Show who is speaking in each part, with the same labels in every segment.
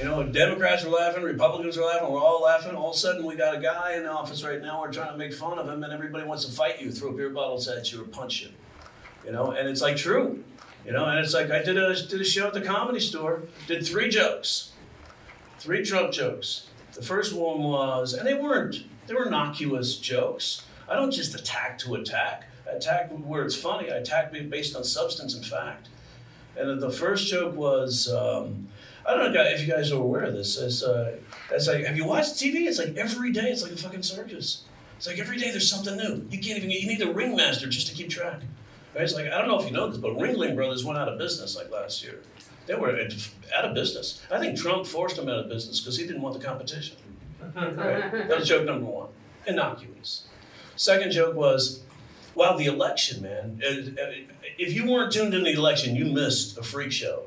Speaker 1: You know, Democrats are laughing, Republicans are laughing, we're all laughing. All of a sudden, we got a guy in the office right now, we're trying to make fun of him, and everybody wants to fight you, throw beer bottles at you, or punch you. You know, and it's like true. You know, and it's like I did a show at the Comedy Store, did 3 jokes, 3 Trump jokes. The first one was, and they were innocuous jokes. I don't just attack to attack. I attack where it's funny. I attack based on substance and fact. And the first joke was, I don't know if you guys are aware of this. It's like, have you watched TV? It's like every day, it's like a fucking circus. It's like every day there's something new. You need a ringmaster just to keep track. Right? It's like, I don't know if you know this, but Ringling Brothers went out of business like last year. They were out of business. I think Trump forced them out of business because he didn't want the competition. Right? That was joke number 1. Innocuous. Second joke was, wow, the election, man. If you weren't tuned in the election, you missed a freak show.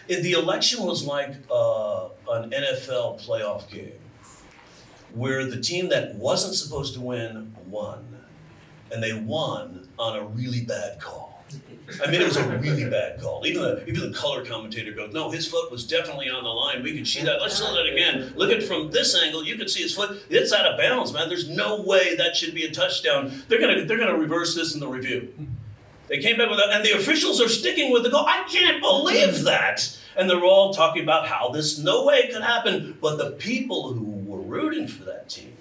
Speaker 1: The election was like an NFL playoff game where the team that wasn't supposed to win won. And they won on a really bad call. I mean, it was a really bad call. Even the color commentator goes, no, his foot was definitely on the line. We can see that. Let's show that again. Look at it from this angle. You can see his foot. It's out of bounds, man. There's no way that should be a touchdown. They're gonna reverse this in the review. They came back with that, and the officials are sticking with the goal. I can't believe that. And they're all talking about how this no way could happen. But the people who were rooting for that team,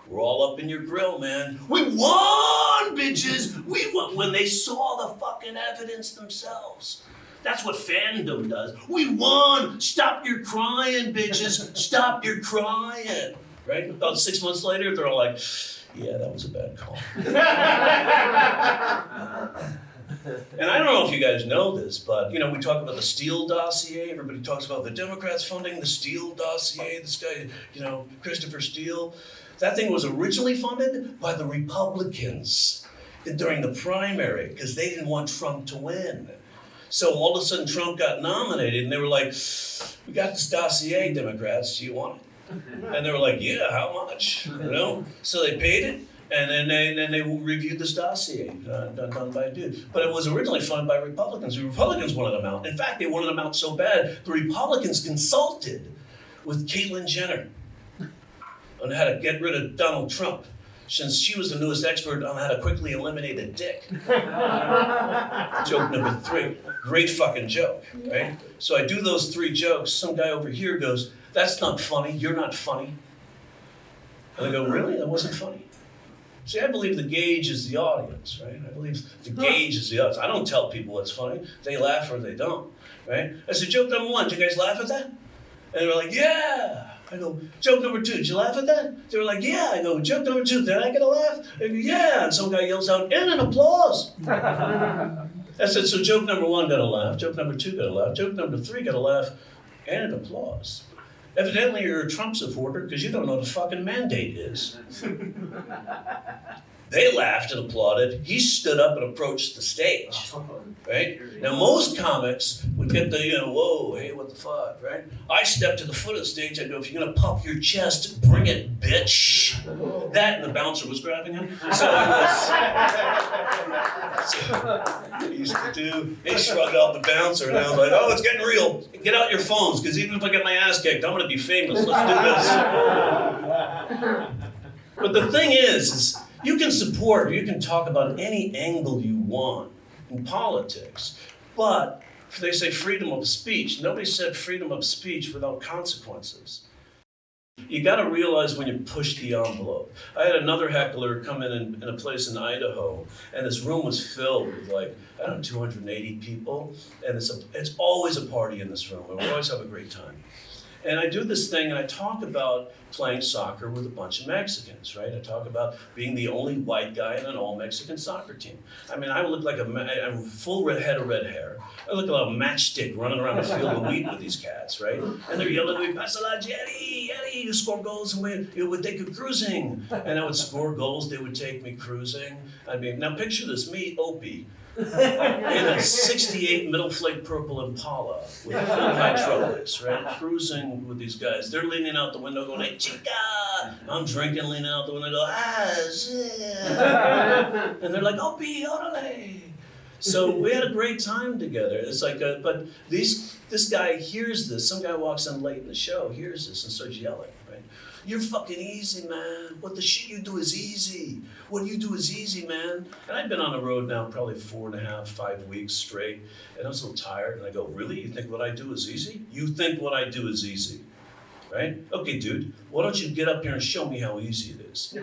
Speaker 1: we're all up in your grill, man. We won, bitches! We won when they saw the fucking evidence themselves. That's what fandom does. We won! Stop your crying, bitches! Stop your crying! Right? About 6 months later, they're all like, yeah, that was a bad call. And I don't know if you guys know this, but, you know, we talk about the Steele dossier. Everybody talks about the Democrats funding the Steele dossier. This guy, you know, Christopher Steele. That thing was originally funded by the Republicans during the primary because they didn't want Trump to win. So all of a sudden Trump got nominated and they were like, we got this dossier, Democrats, do you want it? And they were like, yeah, how much? You know? So they paid it and then they reviewed this dossier done by a dude. But it was originally funded by Republicans. The Republicans wanted them out. In fact, they wanted them out so bad, the Republicans consulted with Caitlyn Jenner on how to get rid of Donald Trump, since she was the newest expert on how to quickly eliminate a dick. Joke number 3. Great fucking joke, right? So I do those 3 jokes. Some guy over here goes, that's not funny, you're not funny. And I go, really? That wasn't funny? See, I believe the gauge is the audience, right? I believe the gauge is the audience. I don't tell people what's funny. They laugh or they don't, right? I said, joke number 1, did you guys laugh at that? And they were like, yeah. I go, joke number 2, did you laugh at that? They were like, yeah. I go, joke number 2, did I get a laugh? I go, yeah. And some guy yells out, and an applause. I said, so joke number 1 got a laugh, joke number 2 got a laugh, joke number 3 got a laugh, and an applause. Evidently you're a Trump supporter because you don't know what the fucking mandate is. They laughed and applauded. He stood up and approached the stage, right? Now, most comics would get the, you know, whoa, hey, what the fuck, right? I stepped to the foot of the stage. I go, if you're going to puff your chest, bring it, bitch. That, and the bouncer was grabbing him. So he used to do, they shrugged out the bouncer, and I was like, oh, it's getting real. Get out your phones, because even if I get my ass kicked, I'm going to be famous. Let's do this. But the thing is you can support, you can talk about any angle you want in politics, but they say freedom of speech. Nobody said freedom of speech without consequences. You got to realize when you push the envelope. I had another heckler come in a place in Idaho, and this room was filled with like, I don't know, 280 people, and it's always a party in this room, and we always have a great time. And I do this thing, and I talk about playing soccer with a bunch of Mexicans, right? I talk about being the only white guy in an all-Mexican soccer team. I mean, I look like a full head of red hair. I look like a matchstick running around a field of wheat with these cats, right? And they're yelling at me, "Pasala, Jerry, Jerry, you score goals, and we would take you cruising." And I would score goals, they would take me cruising. I mean, now picture this, me, Opie, in a 68 middle flake purple Impala with full hydraulics, right? Cruising with these guys. They're leaning out the window going, "Hey, chica!" I'm drinking, leaning out the window, go, "Ah, shit." And they're like, "Opie, orale." So we had a great time together. It's like, but this guy hears this. Some guy walks in late in the show, hears this, and starts yelling, right? You're fucking easy, man. What the shit you do is easy. What you do is easy, man. And I've been on the road now probably 4.5, 5 weeks straight, and I'm so tired. And I go, really? You think what I do is easy? You think what I do is easy, right? Okay, dude. Why don't you get up here and show me how easy it is?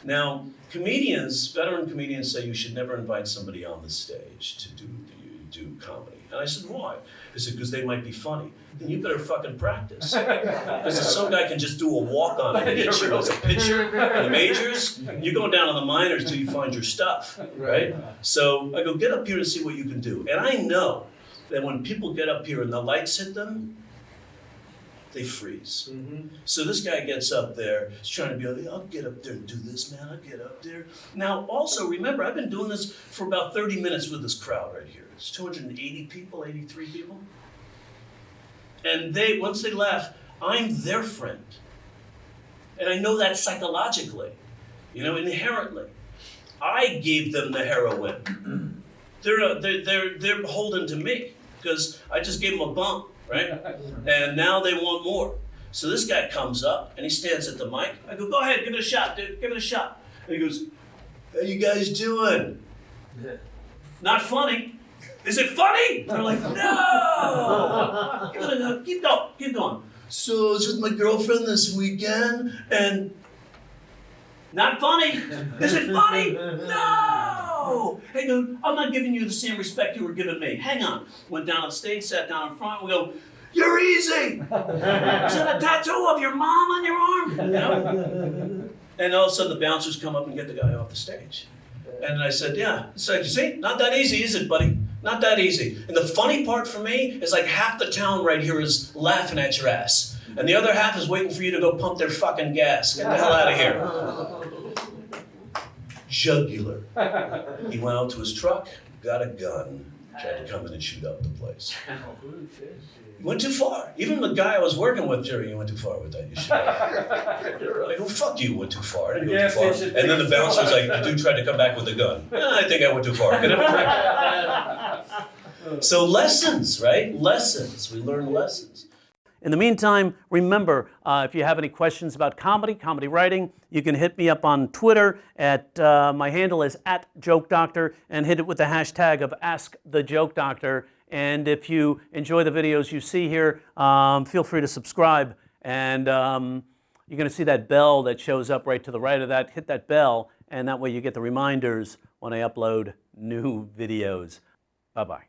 Speaker 1: Now, veteran comedians say you should never invite somebody on the stage to do comedy. And I said, why? They said, because they might be funny. Then you better fucking practice. Because if some guy can just do a walk-on and beat you as a pitcher in the majors, you're going down to the minors till you find your stuff, right? So I go, get up here and see what you can do. And I know that when people get up here and the lights hit them, they freeze. So this guy gets up there, he's trying to be like, I'll get up there and do this, man, I'll get up there. Now, also remember, I've been doing this for about 30 minutes with this crowd right here. It's 280 people, 83 people. And once they laugh, I'm their friend. And I know that psychologically, inherently. I gave them the heroin. They're beholden to me because I just gave them a bump. Right? And now they want more. So this guy comes up and he stands at the mic. I go, go ahead, give it a shot, dude, give it a shot. And he goes, how you guys doing? Not funny. Is it funny? They're like, no! Keep going. So I was with my girlfriend this weekend and not funny. Is it funny? No! Hey, dude, I'm not giving you the same respect you were giving me. Hang on. Went down on stage, sat down in front. We go, you're easy. Is that a tattoo of your mom on your arm? And all of a sudden, the bouncers come up and get the guy off the stage. And I said, yeah. It's like, you see, not that easy, is it, buddy? Not that easy. And the funny part for me is like half the town right here is laughing at your ass. And the other half is waiting for you to go pump their fucking gas. Get the hell out of here. Jugular. He went out to his truck, got a gun, tried to come in and shoot up the place. He went too far. Even the guy I was working with, Jerry, you went too far with that. You should. I go, fuck you, went too far. I didn't go too far. And then the bouncer's like, the dude tried to come back with a gun. I think I went too far. So lessons, right? Lessons. We learn lessons. In the meantime, remember, if you have any questions about comedy writing, you can hit me up on Twitter at, my handle is @JokeDoctor, and hit it with the hashtag of AskTheJokeDoctor. And if you enjoy the videos you see here, feel free to subscribe. And you're going to see that bell that shows up right to the right of that. Hit that bell, and that way you get the reminders when I upload new videos. Bye-bye.